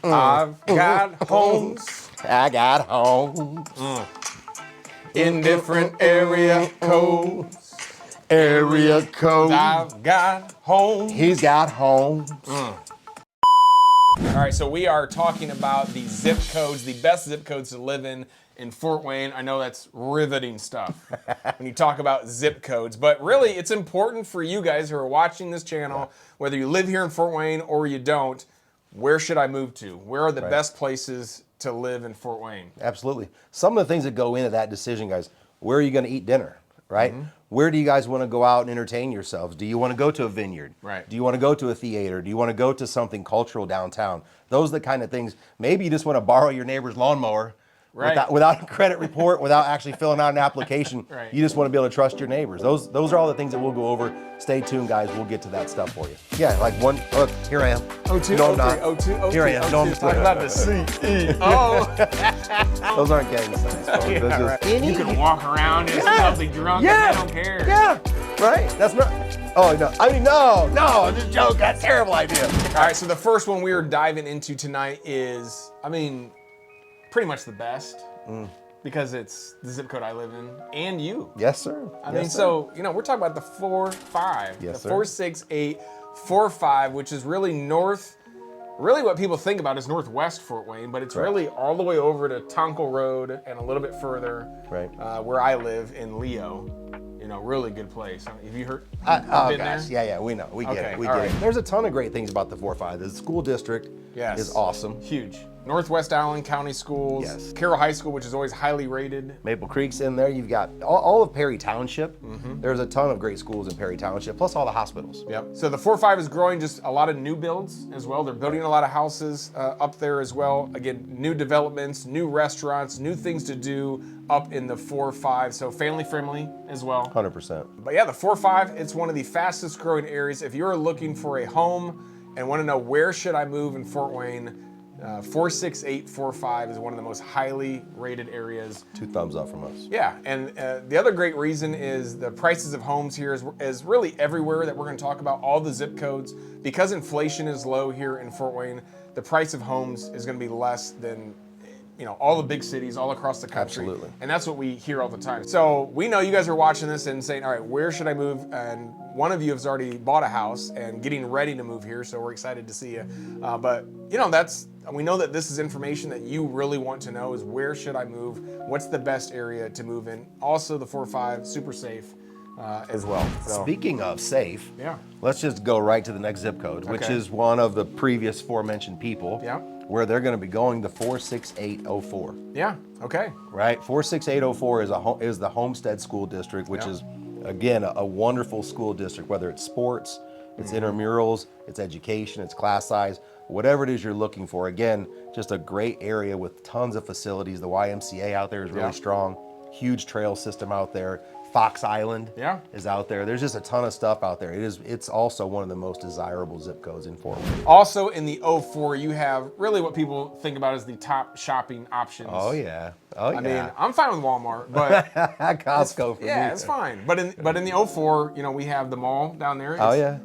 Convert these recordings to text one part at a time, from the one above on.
I've got homes. I got homes. In different area codes. Area code. I've got homes. He's got homes. All right, so we are talking about the zip codes, the best zip codes to live in Fort Wayne. I know that's riveting stuff when you talk about zip codes, but really it's important for you guys who are watching this channel, whether you live here in Fort Wayne or you don't, where should I move to? Where are the best places to live in Fort Wayne? Absolutely. Some of the things that go into that decision, guys, where are you going to eat dinner, right? Where do you guys want to go out and entertain yourselves? Do you want to go to a vineyard? Right. Do you want to go to a theater? Do you want to go to something cultural downtown? Those are the kind of things. Maybe you just want to borrow your neighbor's lawnmower without a credit report, without actually filling out an application. Right. You just want to be able to trust your neighbors. Those are all the things that we'll go over. Stay tuned, guys. We'll get to that stuff for you. Yeah, like one. Oh, here I am. O2, No, I'm O3, not. O2, O2, Here I am. No, I'm Talk about the CEO. Those aren't gang signs. folks. Yeah, Those right. just- You can walk around and be drunk and they don't care. Yeah, right? That's not. Oh, no. I mean, no, just a joke. That's a terrible idea. All right, so the first one we are diving into tonight is, I mean, pretty much the best because it's the zip code I live in and you. Yes, sir. I mean, so, you know, we're talking about the 4-5, Yes, the sir. 46845, which is really north. Really what people think about is northwest Fort Wayne, but it's really all the way over to Tonkel Road and a little bit further where I live in Leo. You know, really good place. Have you heard? Oh, been gosh. there? Yeah, we know. We get Okay, it. We all get it. right. There's a ton of great things about the 4-5. The school district is awesome. Huge. Northwest Allen County Schools. Yes. Carroll High School, which is always highly rated. Maple Creek's in there. You've got all of Perry Township. There's a ton of great schools in Perry Township, plus all the hospitals. Yep. So the 4-5 is growing, just a lot of new builds as well. They're building a lot of houses up there as well. Again, new developments, new restaurants, new things to do up in the 4-5. So family friendly as well. 100%. But yeah, the 4-5, it's one of the fastest growing areas. If you're looking for a home and want to know where should I move in Fort Wayne, 46845 is one of the most highly rated areas. 2 thumbs up from us. Yeah, and the other great reason is the prices of homes here is really everywhere that we're going to talk about, all the zip codes. Because inflation is low here in Fort Wayne, the price of homes is going to be less than, you know, all the big cities all across the country. Absolutely. And that's what we hear all the time. So we know you guys are watching this and saying, all right, where should I move? And one of you has already bought a house and getting ready to move here, so we're excited to see you. But, you know, we know that this is information that you really want to know is where should I move? What's the best area to move in? Also, the 4-5, super safe as well. So, Speaking of safe, let's just go right to the next zip code, which is one of the previous aforementioned people. Yeah. Where they're going to be going, the 46804. Yeah, okay. Right? 46804 is the Homestead School District, which is, again, a wonderful school district, whether it's sports, it's intramurals, it's education, it's class size, whatever it is you're looking for. Again, just a great area with tons of facilities. The YMCA out there is really strong. Huge trail system out there. Fox Island is out there. There's just a ton of stuff out there. It's also one of the most desirable zip codes in Fort Wayne. Also in the 04, you have really what people think about as the top shopping options. Oh yeah. Oh yeah. I mean, I'm fine with Walmart, but Costco for me. yeah, it's fine. But in the 04, you know, we have the mall down there.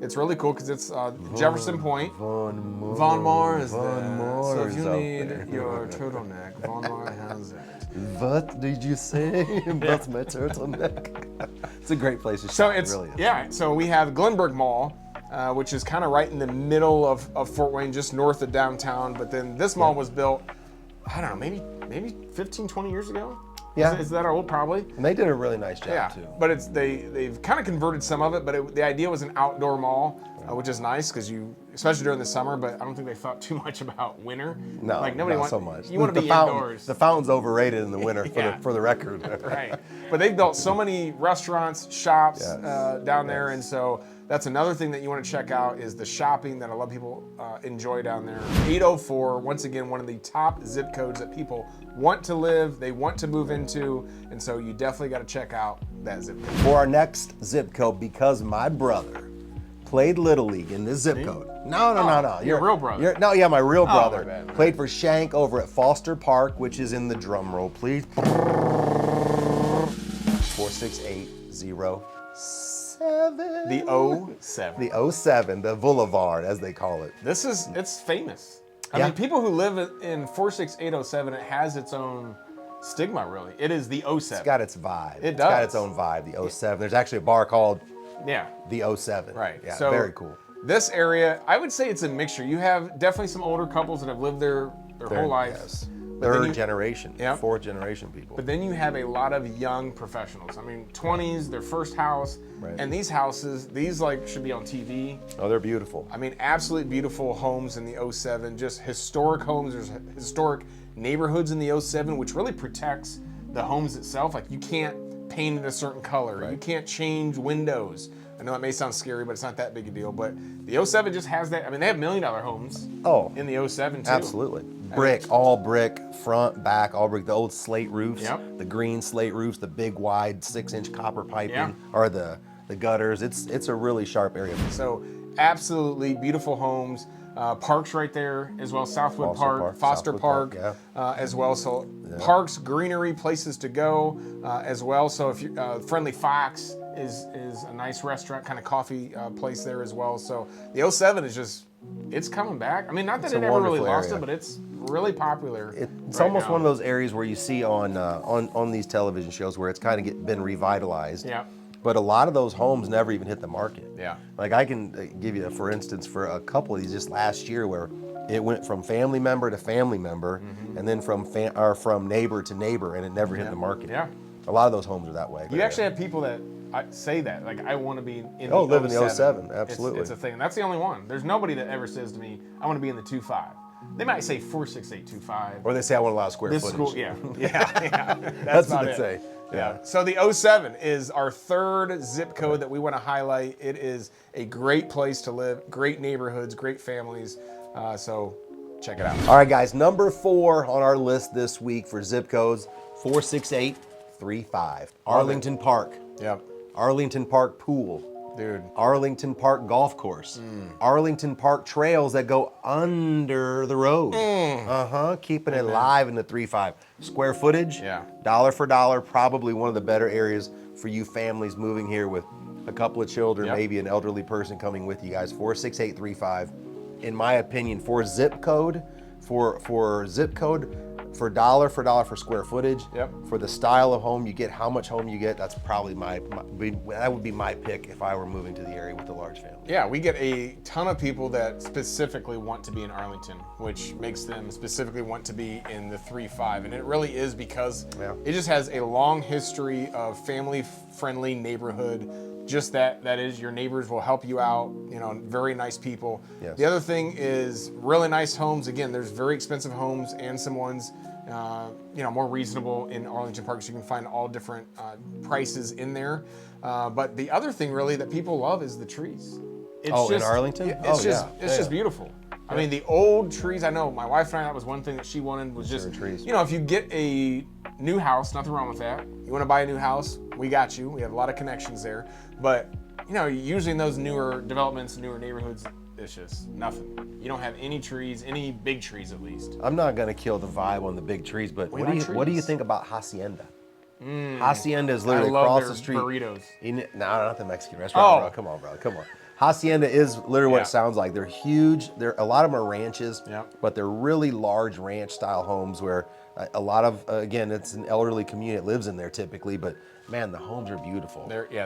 It's really cool because it's Jefferson Point. Von Mar is there. So if you need your turtleneck, Von Mar has it. What did you say? That's my turtleneck. It's a great place to shop. So it's it really is. So we have Glenburg Mall, which is kind of right in the middle of Fort Wayne, just north of downtown. But then this mall was built, I don't know, maybe 15, 20 years ago. Yeah. Is that old? Probably. And they did a really nice job too. But they've kind of converted some of it. But the idea was an outdoor mall, which is nice because especially during the summer. But I don't think they thought too much about winter. No, like nobody not so much. You want to be indoors. The fountain's overrated in the winter for the record. Right. But they've built so many restaurants, shops down there, and so that's another thing that you want to check out is the shopping that a lot of people enjoy down there. 804, once again, one of the top zip codes that people want to live, they want to move into, and so you definitely got to check out that zip code. For our next zip code, because my brother played Little League in this zip code. No. Your real brother. My real brother. My bad. Played for Shank over at Foster Park, which is in the drum roll, please. 46807. The 07. The 07, the Boulevard, as they call it. It's famous. I mean, people who live in 46807, it has its own stigma, really. It is the 07. It's got its vibe. It It's does. got its own vibe, the 07. There's actually a bar called Yeah. the 07. Right. Yeah, So very cool. This area, I would say it's a mixture. You have definitely some older couples that have lived there their whole life. Yes. But then Third generation, Yep. fourth generation people. But then you have a lot of young professionals. I mean, 20s, their first house. Right. And these houses, these like should be on TV. Oh, they're beautiful. I mean, absolutely beautiful homes in the 07, just historic homes. There's historic neighborhoods in the 07, which really protects the homes itself. Like you can't paint it a certain color. Right. You can't change windows. I know it may sound scary, but it's not that big a deal. But the 07 just has that. I mean, they have $1 million homes in the 07 too. Absolutely. Brick, all brick, front, back, all brick. The old slate roofs, Yep. the green slate roofs, the big wide 6-inch copper piping, Yeah. or the gutters. It's a really sharp area. So absolutely beautiful homes. Parks right there as well. Southwood Park, Foster Southwood Park, Park, as well. So parks, greenery, places to go as well. So if you Friendly Fox is a nice restaurant, kind of coffee place there as well. So the 07 is just, it's coming back. I mean, not that It's a it ever really wonderful lost area. it, but it's really popular. It's right almost now. one of those areas where you see on these television shows where it's kind of been revitalized. Yeah. But a lot of those homes never even hit the market. Yeah. Like I can give you, for instance, for a couple of these just last year where it went from family member to family member, and then from neighbor to neighbor, and it never hit the market. Yeah. A lot of those homes are that way. You actually have people that say that, like, I want to be in the live in the 07. 07, absolutely. It's a thing. That's the only one. There's nobody that ever says to me, I want to be in the 25. They might say 46825. Or they say I want a lot of square This footage. school, yeah. That's about what they it. say. Yeah. So the 07 is our third zip code that we want to highlight. It is a great place to live, great neighborhoods, great families. So check it out. All right, guys, number 4 on our list this week for zip codes, 46835. Arlington Park. Yep. Arlington Park Pool. Dude. Arlington Park Golf Course. Arlington Park trails that go under the road. Keeping it live in the 3-5. Square footage, Yeah. dollar for dollar, probably one of the better areas for you families moving here with a couple of children, Yep. maybe an elderly person coming with you guys. 46835. In my opinion, for zip code, for dollar for square footage, Yep. for the style of home you get, how much home you get, that's probably that would be my pick if I were moving to the area with a large family. Yeah, we get a ton of people that specifically want to be in Arlington, which makes them specifically want to be in the 3-5. And it really is because it just has a long history of family-friendly neighborhood. Just that is, your neighbors will help you out, very nice people. Yes. The other thing is really nice homes. Again, there's very expensive homes and some ones, more reasonable in Arlington Park, so you can find all different prices in there. But the other thing really that people love is the trees. It's in Arlington? It's just Yeah. beautiful. I mean, the old trees, I know my wife and I, that was one thing that she wanted was just, trees. if you get a new house, nothing wrong with that. You want to buy a new house, we got you. We have a lot of connections there. But, usually in those newer developments, newer neighborhoods, it's just nothing. You don't have any trees, any big trees at least. I'm not gonna kill the vibe on the big trees, but We what do like you trees. think about Hacienda? Hacienda is literally I love across their the street. burritos. No, not the Mexican restaurant, Oh. bro. Come on, bro. Come on. Hacienda is literally what Yeah. it sounds like. They're huge. A lot of them are ranches, Yep. but they're really large ranch style homes where a lot of, again, it's an elderly community that lives in there typically, but man, the homes are beautiful. They're They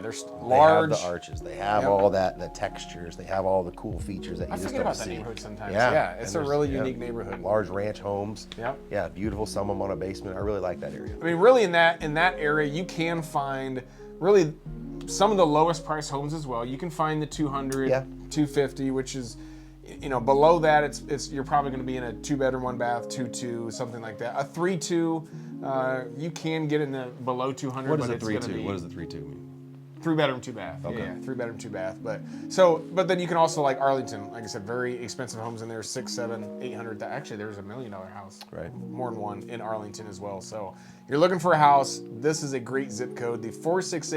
large. have the arches. They have Yep. all that, the textures. They have all the cool features that you I just forget don't about that see. neighborhood sometimes. Yeah, it's and a there's- really unique neighborhood. Large ranch homes. Yep. Yeah, beautiful. Some of them on a basement. I really like that area. I mean, really in that area, you can find really some of the lowest price homes as well. You can find the 200, Yeah. 250, which is, below that, it's you're probably going to be in a 2-bedroom, 1-bath, 2-2, something like that. A 3-2, you can get in the below 200. What is but a it's gonna 3-2? be What does a 3-2 mean? 3-bedroom, 2-bath. Okay. Yeah, 3-bedroom, 2-bath. But then you can also, like Arlington, like I said, very expensive homes in there, 6, 7, 800. Actually, there's $1 million house. Right. More than one in Arlington as well. So you're looking for a house, this is a great zip code, the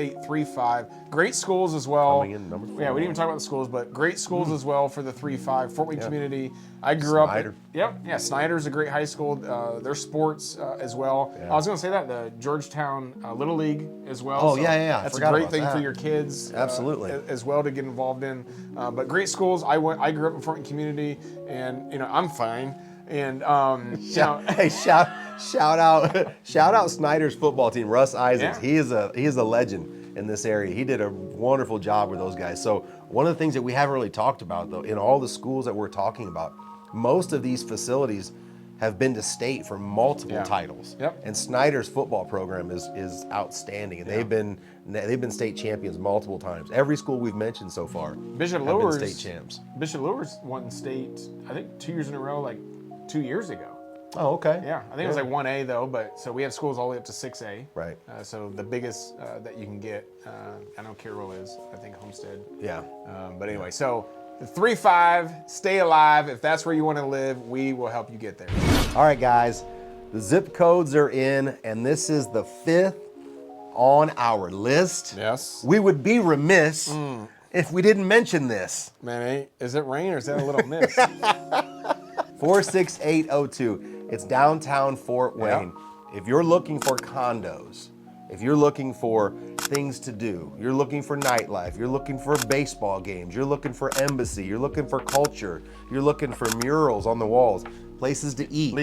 46835. Great schools as well. Coming in number 4. Yeah, we didn't even talk about the schools, but great schools as well for the 3-5. Fort Wayne community. I grew up. Snyder. Yeah, Snyder's a great high school. Their sports as well. Yeah. I was going to say that the Georgetown Little League as well. Oh, yeah. I That's a forgot great about thing that. for your kids. Absolutely. As well to get involved in. But great schools. I grew up in Fort Wayne community, and I'm fine. And you know, Hey, shout out Snyder's football team, Russ Isaacs. Yeah. He is a legend in this area. He did a wonderful job with those guys. So one of the things that we haven't really talked about though, in all the schools that we're talking about, most of these facilities have been to state for multiple titles. Yep. And Snyder's football program is outstanding, and they've been state champions multiple times. Every school we've mentioned so far Bishop have been Lures state champs. Bishop Lures won state, I think 2 years in a row, like 2 years ago. Oh, okay. Yeah, I think it was like 1A though, but so we have schools all the way up to 6A. Right. So the biggest that you can get, I know Carroll is, I think Homestead. Yeah. But anyway, so 3-5, stay alive. If that's where you want to live, we will help you get there. All right, guys, the zip codes are in, and this is the 5th on our list. Yes. We would be remiss if we didn't mention this. Man, is it rain or is that a little mist? 46802. It's downtown Fort Wayne. If you're looking for condos, if you're looking for things to do, you're looking for nightlife, you're looking for baseball games, you're looking for embassy, you're looking for culture, you're looking for murals on the walls, places to eat.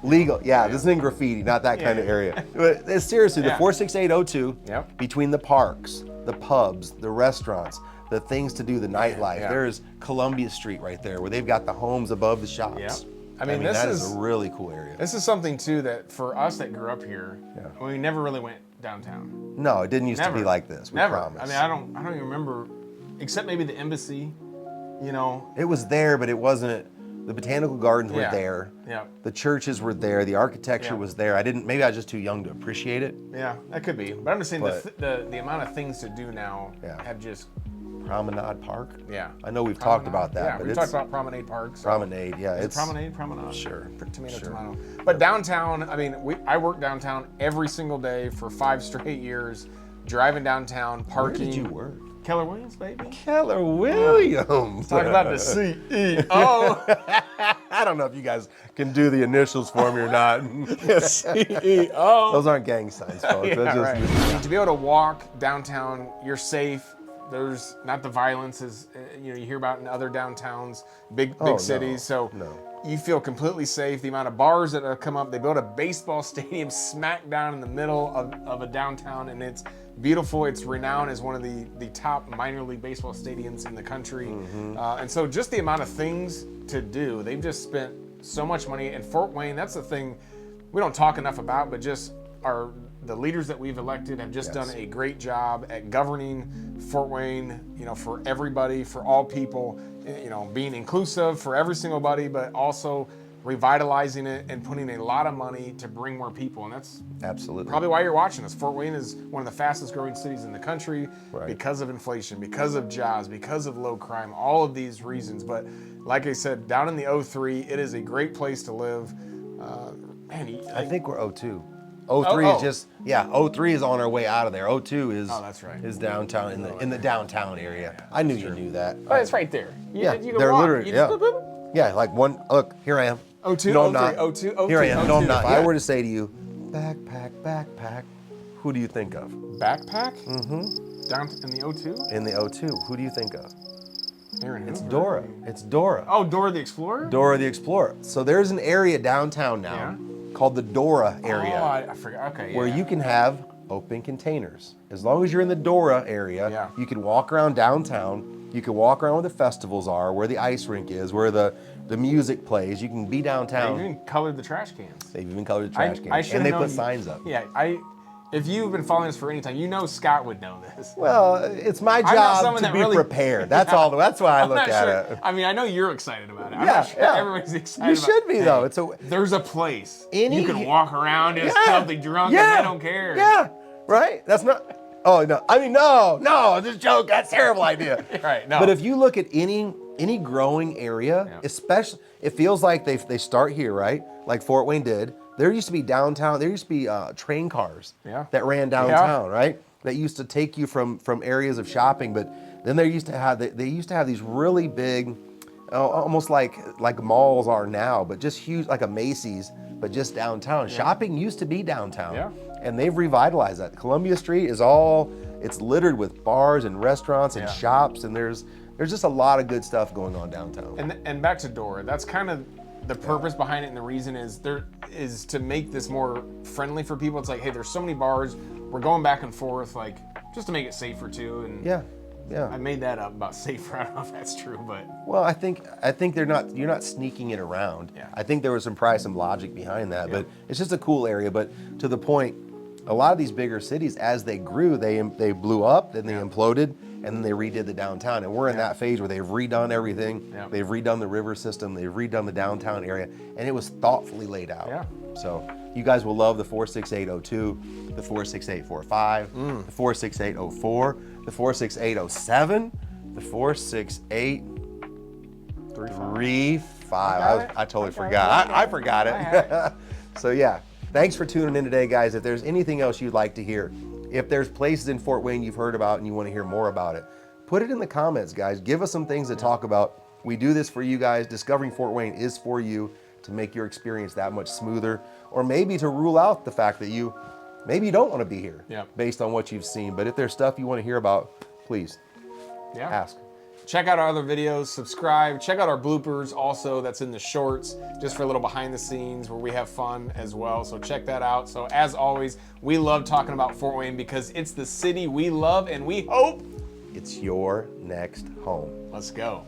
Legal, yeah. This isn't graffiti, not that kind of area. But seriously, the 46802, between the parks, the pubs, the restaurants, the things to do, the nightlife. There's Columbia Street right there where they've got the homes above the shops. I mean, that is a really cool area. This is something too that for us that grew up here, we never really went downtown. No, it didn't used to be like this. We promise. I mean, I don't even remember, except maybe the embassy. You know, it was there, but it wasn't. The botanical gardens were there. Yeah. The churches were there. The architecture was there. Maybe I was just too young to appreciate it. Yeah, that could be. But I'm just saying the amount of things to do now have just. Promenade Park. Yeah. I know we've talked about that. Yeah, but we've talked about Promenade Park. So Promenade, yeah. It's Promenade. Sure. Tomato. But downtown, I mean, I work downtown every single day for 5 straight years, driving downtown, parking. Where did you work? Keller Williams, baby. Keller Williams. Talk about the CEO. I don't know if you guys can do the initials for me or not. CEO. Those aren't gang signs, folks. Right. To be able to walk downtown, you're safe. There's not the violence as you hear about in other downtowns, big cities. So you feel completely safe. The amount of bars that have come up, they built a baseball stadium smack down in the middle of a downtown, and it's beautiful. It's renowned as one of the top minor league baseball stadiums in the country. And so just the amount of things to do, they've just spent so much money. And Fort Wayne, that's the thing we don't talk enough about, but just the leaders that we've elected have just done a great job at governing Fort Wayne, for everybody, for all people, being inclusive for every single buddy, but also revitalizing it and putting a lot of money to bring more people. And that's absolutely probably why you're watching us. Fort Wayne is one of the fastest growing cities in the country because of inflation, because of jobs, because of low crime, all of these reasons. But like I said, down in the 03, it is a great place to live. I think we're 02. 03 is just 03 is on our way out of there. 02 is that's right. Is downtown in the downtown area. I knew you knew that. Oh, it's right there. You can they're walk. literally like one. Look, here I am. 02, no, 03, I'm not. 02, 02, Here I am. 02. No, I'm not. If I were to say to you, backpack, who do you think of? Backpack? Mm-hmm. Down in the 02? In the 02, who do you think of? Aaron It's Hoover. Dora. It's Dora. Oh, Dora the Explorer? Dora the Explorer. So there's an area downtown now called the Dora area. Oh, I forgot. Okay, where you can have open containers. As long as you're in the Dora area, you can walk around downtown. You can walk around where the festivals are, where the ice rink is, where the music plays. You can be downtown. They've even colored the trash cans. They've even colored the trash cans. And they put signs up. Yeah, if you've been following us for any time, Scott would know this. Well, it's my job to be prepared. That's all. That's why I look at it. I mean, I know you're excited about it. I'm Yeah, not sure everybody's excited. You should be though. There's a place you can walk around as filthy drunk and they don't care. Yeah, right. That's not. Oh no. I mean, no. This joke. That's a terrible idea. Right. No. But if you look at any growing area, especially, it feels like they start here, right? Like Fort Wayne did. There used to be downtown. There used to be train cars that ran downtown, right? That used to take you from areas of shopping. But then they used to have these really big, almost like malls are now, but just huge, like a Macy's, but just downtown. Shopping used to be downtown, and they've revitalized that. Columbia Street it's littered with bars and restaurants and shops, and there's just a lot of good stuff going on downtown. And back to Dora, that's kind of the purpose behind it and the reason is to make this more friendly for people. It's like, hey, there's so many bars, we're going back and forth, like just to make it safer too. And Yeah. I made that up about safer. I don't know if that's true, but Well, I think you're not sneaking it around. Yeah. I think there was probably some logic behind that, but it's just a cool area. But to the point, a lot of these bigger cities, as they grew, they blew up, then they imploded, and then they redid the downtown. And we're in that phase where they've redone everything. Yeah. They've redone the river system. They've redone the downtown area, and it was thoughtfully laid out. Yeah. So you guys will love the 46802, the 46845, the 46804, the 46807, the 46835. I totally forgot. I forgot it. So yeah, thanks for tuning in today, guys. If there's anything else you'd like to hear, if there's places in Fort Wayne you've heard about and you want to hear more about it, put it in the comments, guys. Give us some things to talk about. We do this for you guys. Discovering Fort Wayne is for you to make your experience that much smoother, or maybe to rule out the fact that maybe you don't want to be here based on what you've seen. But if there's stuff you want to hear about, please ask. Check out our other videos, subscribe, check out our bloopers also, that's in the shorts, just for a little behind the scenes where we have fun as well. So check that out. So as always, we love talking about Fort Wayne because it's the city we love and we hope it's your next home. Let's go.